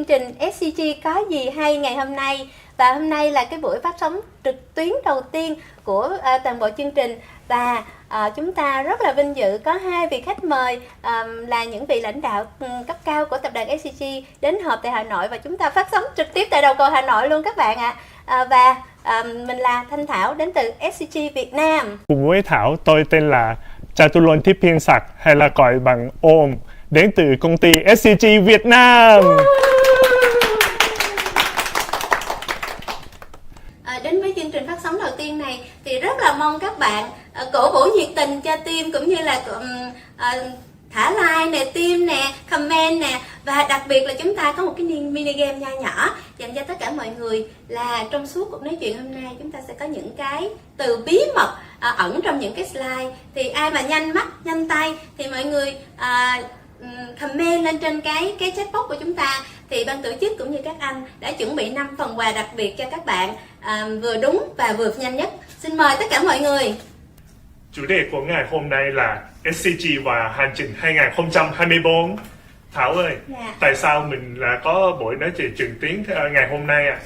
chương trình SCG có gì hay ngày hôm nay. Và hôm nay là cái buổi phát sóng trực tuyến đầu tiên của toàn bộ chương trình. Và chúng ta rất là vinh dự có hai vị khách mời là những vị lãnh đạo cấp cao của tập đoàn SCG đến họp tại Hà Nội. Và chúng ta phát sóng trực tiếp tại đầu cầu Hà Nội luôn các bạn ạ. Mình là Thanh Thảo đến từ SCG Việt Nam. Cùng với Thảo, tôi tên là Chaturon Thipinsak hay là gọi bằng Om, đến từ công ty SCG Việt Nam. Đến với chương trình phát sóng đầu tiên này thì rất là mong các bạn cổ vũ nhiệt tình cho team, cũng như là thả like nè, team nè, comment nè, và đặc biệt là chúng ta có một cái mini game nho nhỏ dành cho tất cả mọi người, là trong suốt cuộc nói chuyện hôm nay chúng ta sẽ có những cái từ bí mật ẩn trong những cái slide. Thì ai mà nhanh mắt nhanh tay thì mọi người comment lên trên cái chatbox của chúng ta, thì ban tổ chức cũng như các anh đã chuẩn bị 5 phần quà đặc biệt cho các bạn, vừa đúng và vừa nhanh nhất. Xin mời tất cả mọi người. Chủ đề của ngày hôm nay là SCG và hành trình 2024. Thảo ơi, tại sao mình là có buổi nói chuyện trực tuyến ngày hôm nay ạ?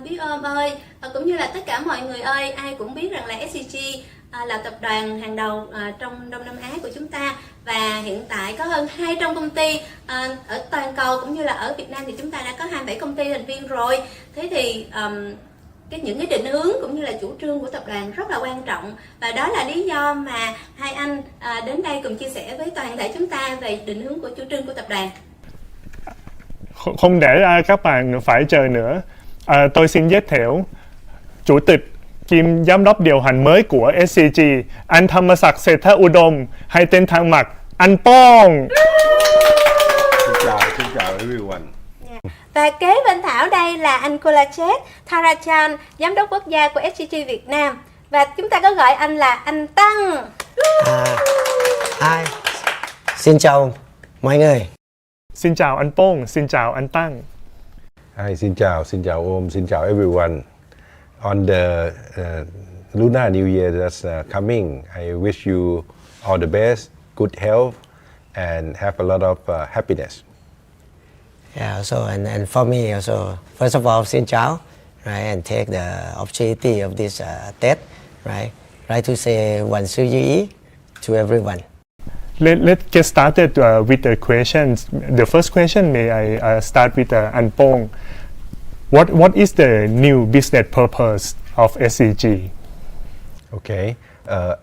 Biết ơn ơi, cũng như là tất cả mọi người ơi, ai cũng biết rằng là SCG là tập đoàn hàng đầu trong Đông Nam Á của chúng ta, và hiện tại có hơn 200 công ty ở toàn cầu, cũng như là ở Việt Nam thì chúng ta đã có 27 công ty thành viên rồi. Thế thì những cái định hướng cũng như là chủ trương của tập đoàn rất là quan trọng, và đó là lý do mà hai anh đến đây cùng chia sẻ với toàn thể chúng ta về định hướng của chủ trương của tập đoàn. Không để các bạn phải chờ nữa, tôi xin giới thiệu chủ tịch kiêm giám đốc điều hành mới của SCG, anh Thammasak Sethaudom, hay tên thang mặt anh Pong. Xin chào everyone. Và kế bên Thảo đây là anh Kulachet Dharachandra, giám đốc quốc gia của SCG Việt Nam, và chúng ta có gọi anh là anh Tăng. Hi. Xin chào mọi người. Xin chào anh Pong, xin chào anh Tăng. Hi, xin chào Om, xin chào everyone. On the Lunar New Year that's coming, I wish you all the best, good health, and have a lot of happiness. Yeah, also and for me also, first of all, xin chào, right, and take the opportunity of this Tết, right, to say one Sư Ý to everyone. Let's get started with the questions. The first question, may I start with anh Pong. What is the new business purpose of SCG? Okay,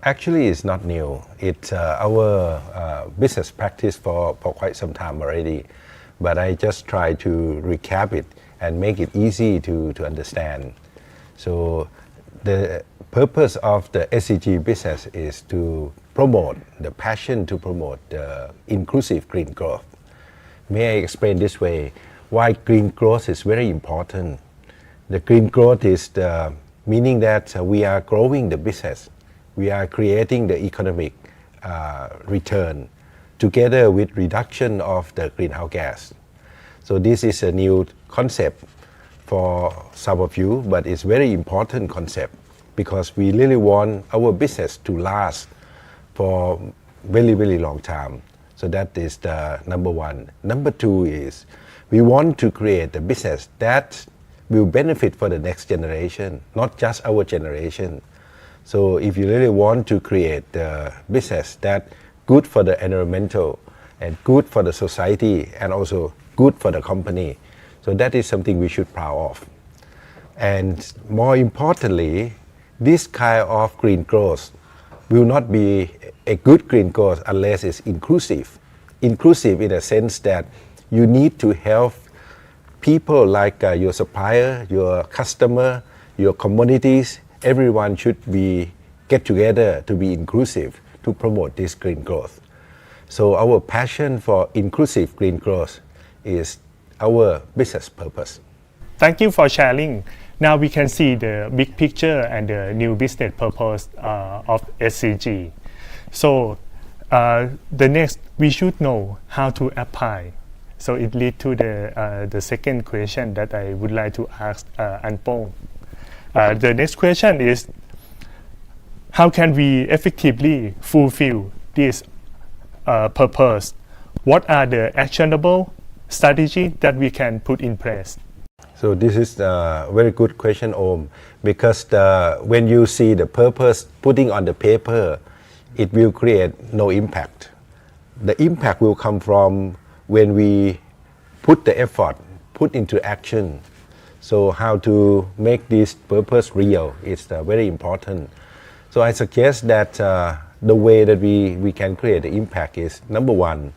actually it's not new. It's our business practice for quite some time already. But I just try to recap it and make it easy to understand. So the purpose of the SCG business is to promote the passion to promote the inclusive green growth. May I explain this way? Why green growth is very important. The green growth is the meaning that we are growing the business. We are creating the economic return together with reduction of the greenhouse gas. So this is a new concept for some of you, but it's very important concept because we really want our business to last for very, very long time. So that is the number one. Number two is we want to create a business that will benefit for the next generation, not just our generation. So if you really want to create a business that good for the environmental and good for the society and also good for the company. So that is something we should proud of. And more importantly, this kind of green growth will not be a good green growth unless it's inclusive. Inclusive in a sense that you need to help people like your supplier, your customer, your communities. Everyone should be get together to be inclusive to promote this green growth. So our passion for inclusive green growth is our business purpose. Thank you for sharing. Now we can see the big picture and the new business purpose of SCG. So the next, we should know how to apply. So it leads to the second question that I would like to ask anh Pong. The next question is, how can we effectively fulfill this purpose? What are the actionable strategy that we can put in place? So this is a very good question, Om, because when you see the purpose putting on the paper, it will create no impact. The impact will come from when we put the effort, put into action. So how to make this purpose real is very important. So I suggest that the way that we can create the impact is, number one,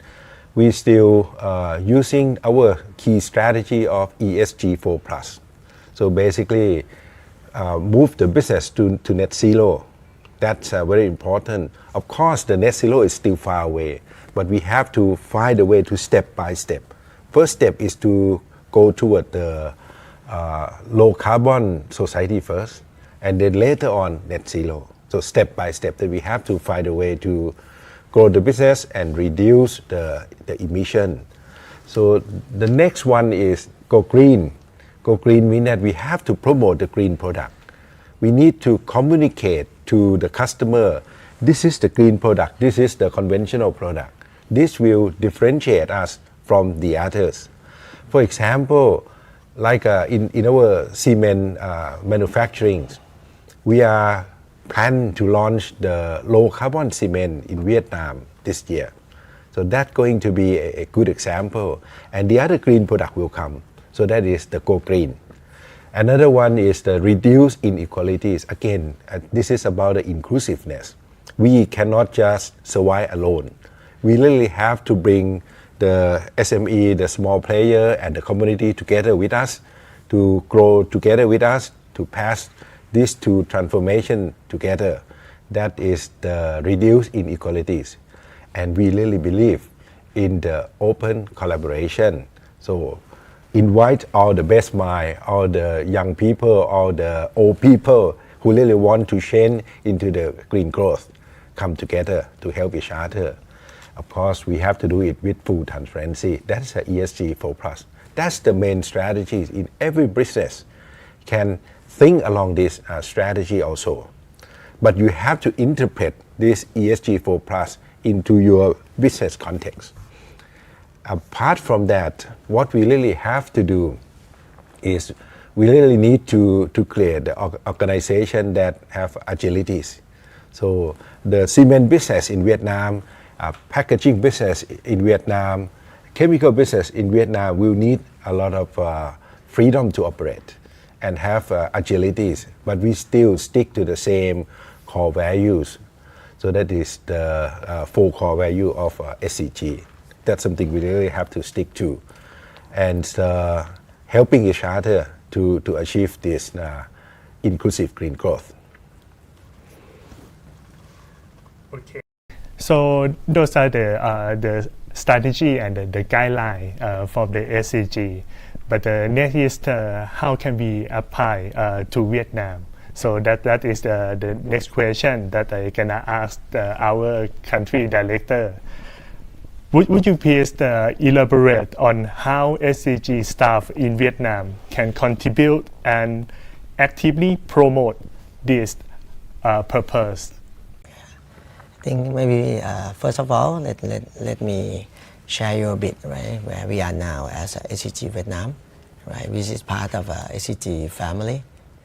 we still using our key strategy of ESG 4+. So basically move the business to net zero. That's very important. Of course, the net zero is still far away, but we have to find a way to step by step. First step is to go toward the low carbon society first, and then later on net zero. So step by step that we have to find a way to grow the business and reduce the emission. So the next one is go green. Go green means that we have to promote the green product. We need to communicate to the customer, this is the green product, this is the conventional product. This will differentiate us from the others. For example, like in our cement manufacturing, we are planning to launch the low carbon cement in Vietnam this year. So that's going to be a good example. And the other green product will come. So that is the Go Green. Another one is the reduce inequalities. Again, this is about the inclusiveness. We cannot just survive alone. We really have to bring the SME, the small player, and the community together with us to grow together with us, to pass this to transformation together. That is the reduce inequalities. And we really believe in the open collaboration. So invite all the best mind, all the young people, all the old people who really want to change into the green growth, come together to help each other. Of course, we have to do it with full transparency. That's the ESG 4+. That's the main strategy in every business. Can think along this strategy also. But you have to interpret this ESG 4+ into your business context. Apart from that, what we really have to do is we really need to create the organization that have agilities. So the cement business in Vietnam, packaging business in Vietnam, chemical business in Vietnam will need a lot of freedom to operate and have agilities, but we still stick to the same core values. So that is the 4 core value of SCG. That's something we really have to stick to. And helping each other to achieve this inclusive green growth. Okay. So those are the strategy and the guideline for the SCG. But the next is how can we apply to Vietnam? So that is the next question that I can ask our country director. Would you please elaborate on how SCG staff in Vietnam can contribute and actively promote this purpose? I think maybe first of all, let me share you a bit, right, where we are now as SCG Vietnam, right, which is part of SCG family,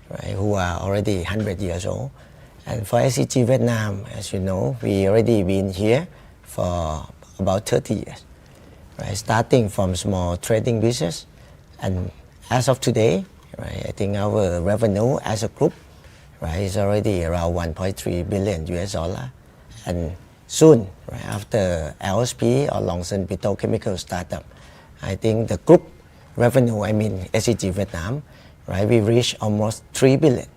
right, who are already 100 years old. And for SCG Vietnam, as you know, we already been here for about 30 years, right, starting from small trading business. And as of today, right, I think our revenue as a group, right, is already around $1.3 billion US. And soon, right, after LSP or Longson Petrochemical startup, I think the group revenue, I mean SCG Vietnam, right, we reached almost $3 billion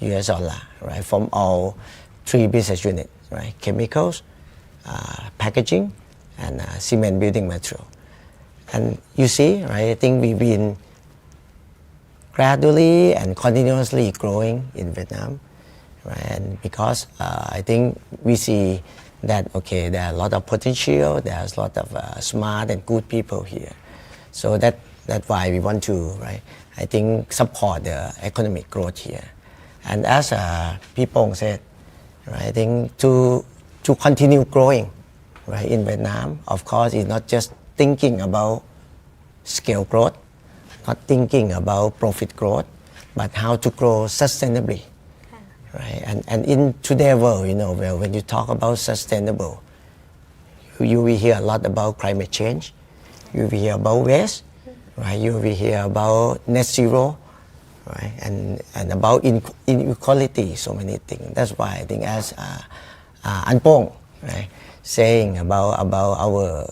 US, right, from all 3 business units, right, chemicals, packaging, and cement building material. And you see, right, I think we've been gradually and continuously growing in Vietnam, right, and because I think we see that, okay, there are a lot of potential, there's a lot of smart and good people here. So that's why we want to, right, I think support the economic growth here. And as Pipong said, right, I think to continue growing, right, in Vietnam, of course, it's not just thinking about scale growth, not thinking about profit growth, but how to grow sustainably. Right? And in today's world, well, when you talk about sustainable, you will hear a lot about climate change, you will hear about waste, right? You will hear about net zero, right? And about inequality, so many things. That's why I think as Anpong, right, saying about our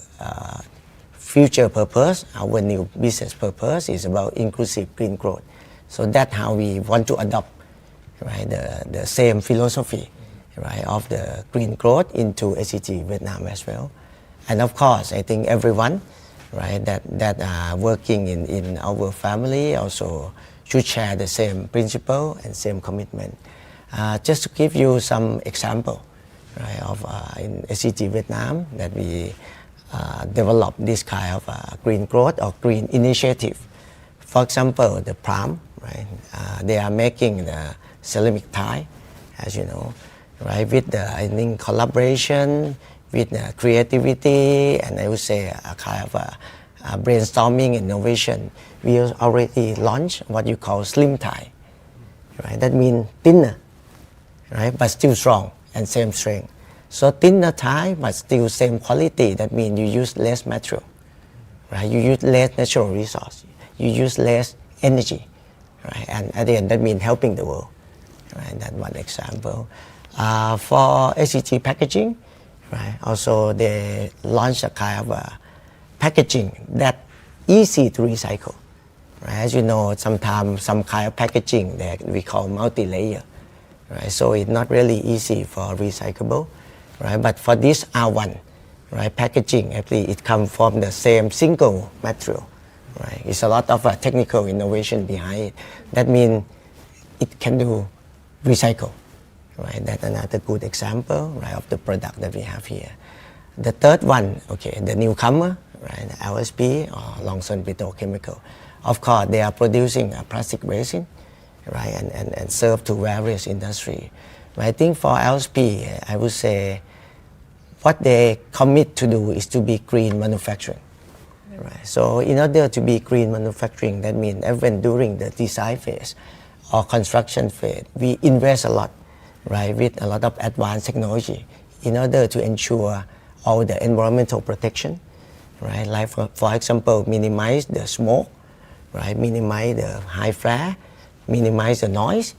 future purpose, our new business purpose is about inclusive green growth. So that's how we want to adopt, right, the same philosophy, right, of the green growth into SCG Vietnam as well. And of course, I think everyone, right, that are working in our family also should share the same principle and same commitment. Just to give you some example, right, of in SCG Vietnam that we develop this kind of green growth or green initiative. For example, the palm, right, they are making the ceramic tile, as you know, right, with the, I think, collaboration, with the creativity, and I would say a kind of brainstorming innovation. We already launched what you call slim tile, right? That means thinner, right, but still strong and same strength. So thinner tile, but still same quality. That means you use less material, right? You use less natural resource. You use less energy, right? And at the end, that means helping the world, right? That's one example. For SCG packaging, right? Also, they launched a kind of packaging that easy to recycle. Right? As you know, sometimes some kind of packaging that we call multi-layer, right? So it's not really easy for recyclable, right? But for this R1, right, packaging, actually it comes from the same single material, right? It's a lot of technical innovation behind it. That means it can do recycle, right? That's another good example, right, of the product that we have here. The third one, okay, the newcomer, right, LSP or Longson Petrochemical. Of course, they are producing a plastic resin, right, and serve to various industries. But I think for LSP, I would say what they commit to do is to be green manufacturing. Right? So in order to be green manufacturing, that means even during the design phase or construction phase, we invest a lot, right, with a lot of advanced technology in order to ensure all the environmental protection, right? Like for example, minimize the smoke, right? Minimize the high flare, minimize the noise,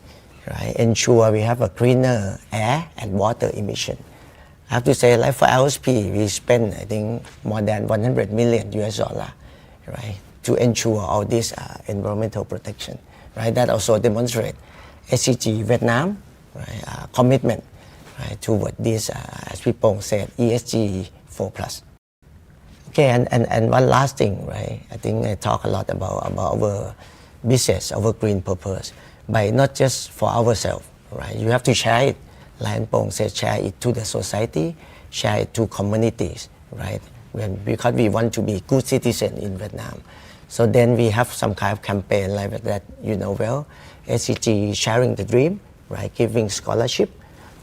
right? Ensure we have a cleaner air and water emission. I have to say, like for LSP, we spend, I think, more than $100 million, right, to ensure all this environmental protection, right? That also demonstrates SCG Vietnam, right, commitment, right, toward this, as people said, ESG 4+. Okay, and one last thing, right? I think I talk a lot about our business, our green purpose, but not just for ourselves, right? You have to share it. Like Pong said, share it to the society, share it to communities, right? Because we want to be good citizens in Vietnam. So then we have some kind of campaign like that, you know well, SCG Sharing the Dream, right? Giving scholarship,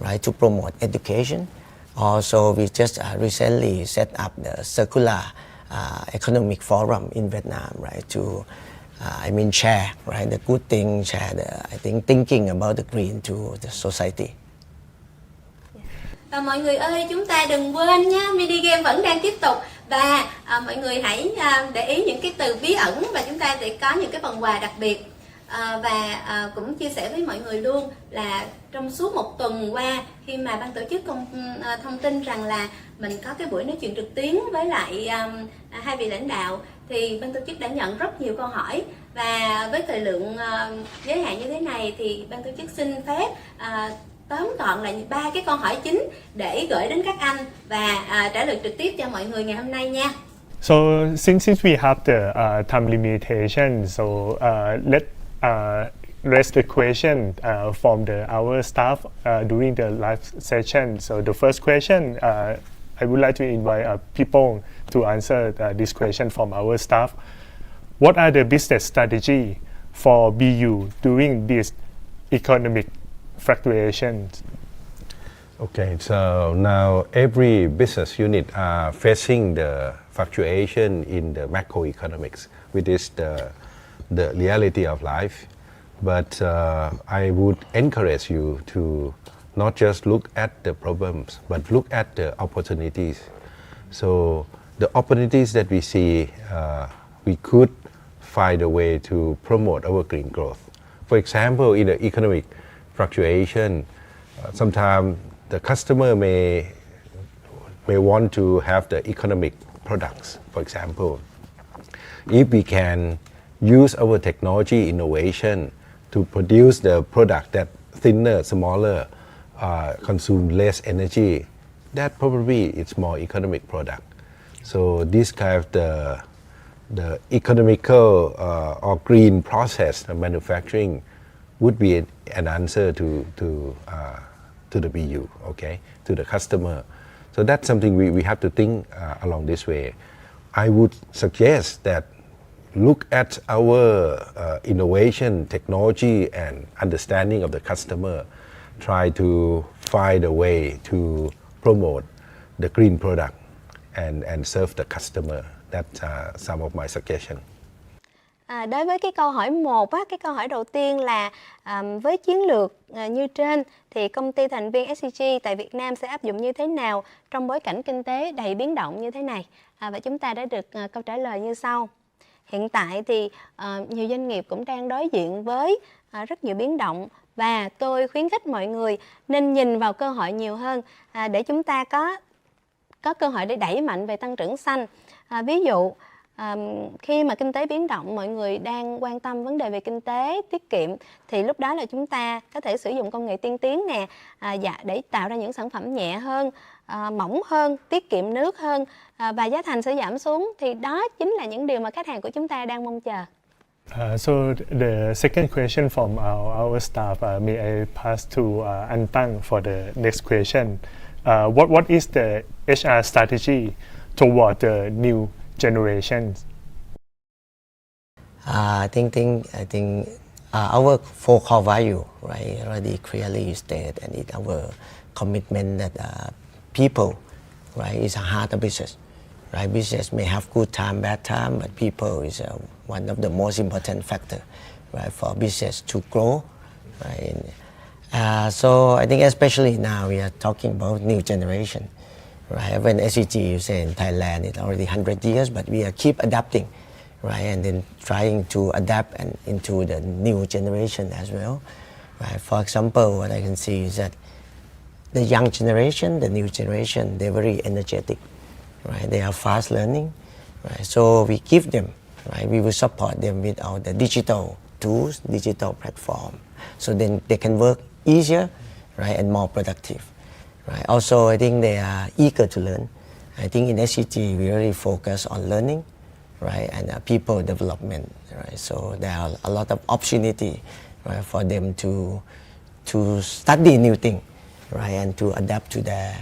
right, to promote education. Also, we just recently set up the Circular Economic Forum in Vietnam, right, to share, right, the good thing, share the, I think, thinking about the green to the society. Và mọi người ơi, chúng ta đừng quên nhé, mini game vẫn đang tiếp tục. Và mọi người hãy để ý những cái từ bí ẩn và chúng ta sẽ có những cái phần quà đặc biệt. Và cũng chia sẻ với mọi người luôn là trong suốt một tuần qua, khi mà ban tổ chức thông tin rằng là mình có cái buổi nói chuyện trực tuyến với lại hai vị lãnh đạo, thì ban tổ chức đã nhận rất nhiều câu hỏi. Và với thời lượng giới hạn như thế này thì ban tổ chức xin phép tóm gọn lại 3 cái câu hỏi chính để gửi đến các anh và trả lời trực tiếp cho mọi người ngày hôm nay nha. So since we have the time limitation, so let's raise the question from our staff during the live session. So the first question, I would like to invite people to answer this question from our staff. What are the business strategy for BU during this economic fluctuations? Okay, so now every business unit are facing the fluctuation in the macroeconomics, which is the reality of life. But I would encourage you to not just look at the problems, but look at the opportunities. So the opportunities that we see, we could find a way to promote our green growth. For example, in the economic fluctuation, sometimes the customer may want to have the economic products. For example, if we can use our technology innovation to produce the product that thinner, smaller, consume less energy, that probably it's more economic product. So this kind of the economical or green process of manufacturing would be an answer to the BU, okay, to the customer. So that's something we have to think along this way. I would suggest that look at our innovation, technology, and understanding of the customer. Try to find a way to promote the green product and serve the customer. That's some of my suggestions. Đối với cái câu hỏi 1 á, cái câu hỏi đầu tiên là với chiến lược như trên thì công ty thành viên SCG tại Việt Nam sẽ áp dụng như thế nào trong bối cảnh kinh tế đầy biến động như thế này? Và chúng ta đã được câu trả lời như sau. Hiện tại thì nhiều doanh nghiệp cũng đang đối diện với rất nhiều biến động và tôi khuyến khích mọi người nên nhìn vào cơ hội nhiều hơn để chúng ta có cơ hội để đẩy mạnh về tăng trưởng xanh. Ví dụ khi mà kinh tế biến động, mọi người đang quan tâm vấn đề về kinh tế, tiết kiệm thì lúc đó là chúng ta có thể sử dụng công nghệ tiên tiến nè để tạo ra những sản phẩm nhẹ hơn, mỏng hơn, tiết kiệm nước hơn và giá thành sẽ giảm xuống, thì đó chính là những điều mà khách hàng của chúng ta đang mong chờ. So the second question from our staff, may I pass to Anh Tăng for the next question? What is the HR strategy toward the new generations? I think our four core value, right, already clearly stated, and it's our commitment that people, right, is a heart of business. Right, business may have good time, bad time, but people is one of the most important factor, right, for business to grow, right. So I think especially now we are talking about new generation, right. When SCG, you say in Thailand, it's already 100 years, but we are keep adapting, right, and then trying to adapt and into the new generation as well, right. For example, what I can see is that the young generation, the new generation, they're very energetic. Right, they are fast learning, right? So we give them, right? We will support them with our the digital tools, digital platform, so then they can work easier, right, and more productive, right? Also, I think they are eager to learn. I think in SCG we really focus on learning, right, and people development, right? So there are a lot of opportunity, right, for them to study new thing, right, and to adapt to their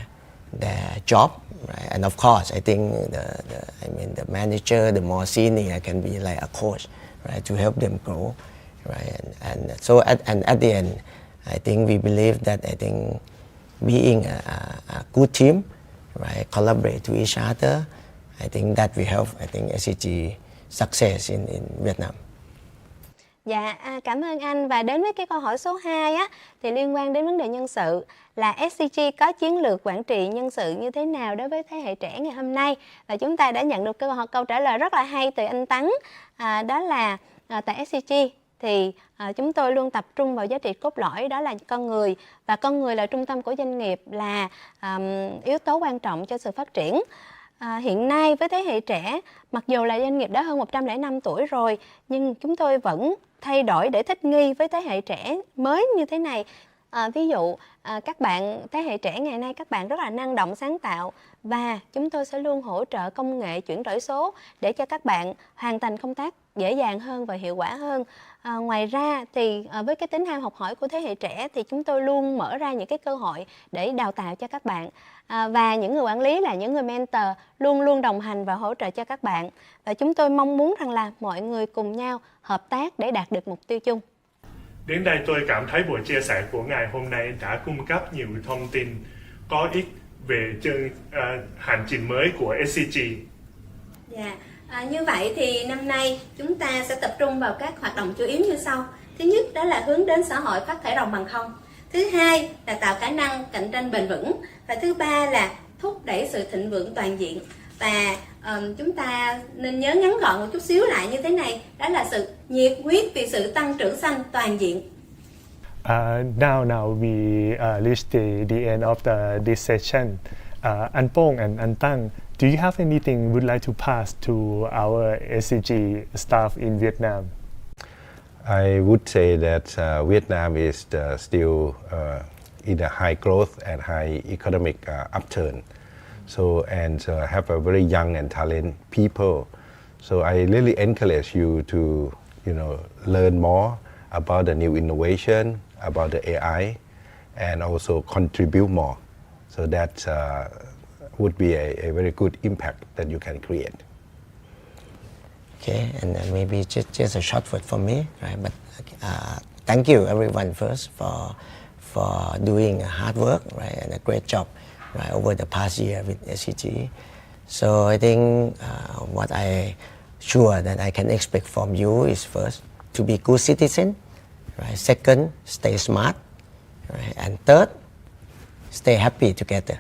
job, right? And of course, I think the manager, the more senior, can be like a coach, right, to help them grow, right? And so at the end, I think we believe that being a good team, right, collaborate to each other, I think that will help SCG success in Vietnam. Dạ, cảm ơn anh. Và đến với cái câu hỏi số 2 á, thì liên quan đến vấn đề nhân sự là SCG có chiến lược quản trị nhân sự như thế nào đối với thế hệ trẻ ngày hôm nay. Và chúng ta đã nhận được câu trả lời rất là hay từ anh Tấn. Đó là tại SCG thì chúng tôi luôn tập trung vào giá trị cốt lõi, đó là con người. Và con người là trung tâm của doanh nghiệp, là yếu tố quan trọng cho sự phát triển. Hiện nay với thế hệ trẻ, mặc dù là doanh nghiệp đã hơn 105 tuổi rồi, nhưng chúng tôi vẫn thay đổi để thích nghi với thế hệ trẻ mới như thế này. Ví dụ các bạn thế hệ trẻ ngày nay, các bạn rất là năng động sáng tạo và chúng tôi sẽ luôn hỗ trợ công nghệ chuyển đổi số để cho các bạn hoàn thành công tác dễ dàng hơn và hiệu quả hơn. Ngoài ra thì với cái tính ham học hỏi của thế hệ trẻ thì chúng tôi luôn mở ra những cái cơ hội để đào tạo cho các bạn. Và những người quản lý là những người mentor luôn luôn đồng hành và hỗ trợ cho các bạn. Và chúng tôi mong muốn rằng là mọi người cùng nhau hợp tác để đạt được mục tiêu chung. Đến đây tôi cảm thấy buổi chia sẻ của ngày hôm nay đã cung cấp nhiều thông tin có ích về hành trình mới của SCG. Dạ, như vậy thì năm nay chúng ta sẽ tập trung vào các hoạt động chủ yếu như sau. Thứ nhất đó là hướng đến xã hội phát thải ròng bằng không. Thứ hai là tạo khả năng cạnh tranh bền vững. Và thứ ba là thúc đẩy sự thịnh vượng toàn diện. Và chúng ta nên nhớ ngắn gọn một chút xíu lại như thế này, đó là sự nhiệt huyết vì sự tăng trưởng xanh toàn diện. Now we reach the end of this session. Anh Pong and Anh Tăng, do you have anything would like to pass to our SCG staff in Vietnam? I would say that Vietnam is still in a high growth and high economic upturn. So and have a very young and talented people. So I really encourage you to, learn more about the new innovation, about the AI, and also contribute more. So that would be a very good impact that you can create. Okay, and maybe just a short word for me, right? But thank you everyone first for doing hard work, right, and a great job, right, over the past year with SCG. So I think what I sure that I can expect from you is first to be good citizen, right? Second, stay smart, right? And third, stay happy together.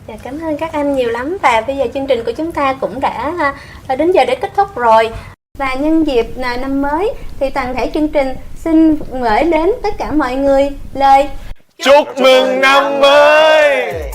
Dạ, cảm ơn các anh nhiều lắm. Và bây giờ chương trình của chúng ta cũng đã đến giờ để kết thúc rồi. Và nhân dịp năm mới thì toàn thể chương trình xin gửi đến tất cả mọi người lời Chúc mừng năm mới!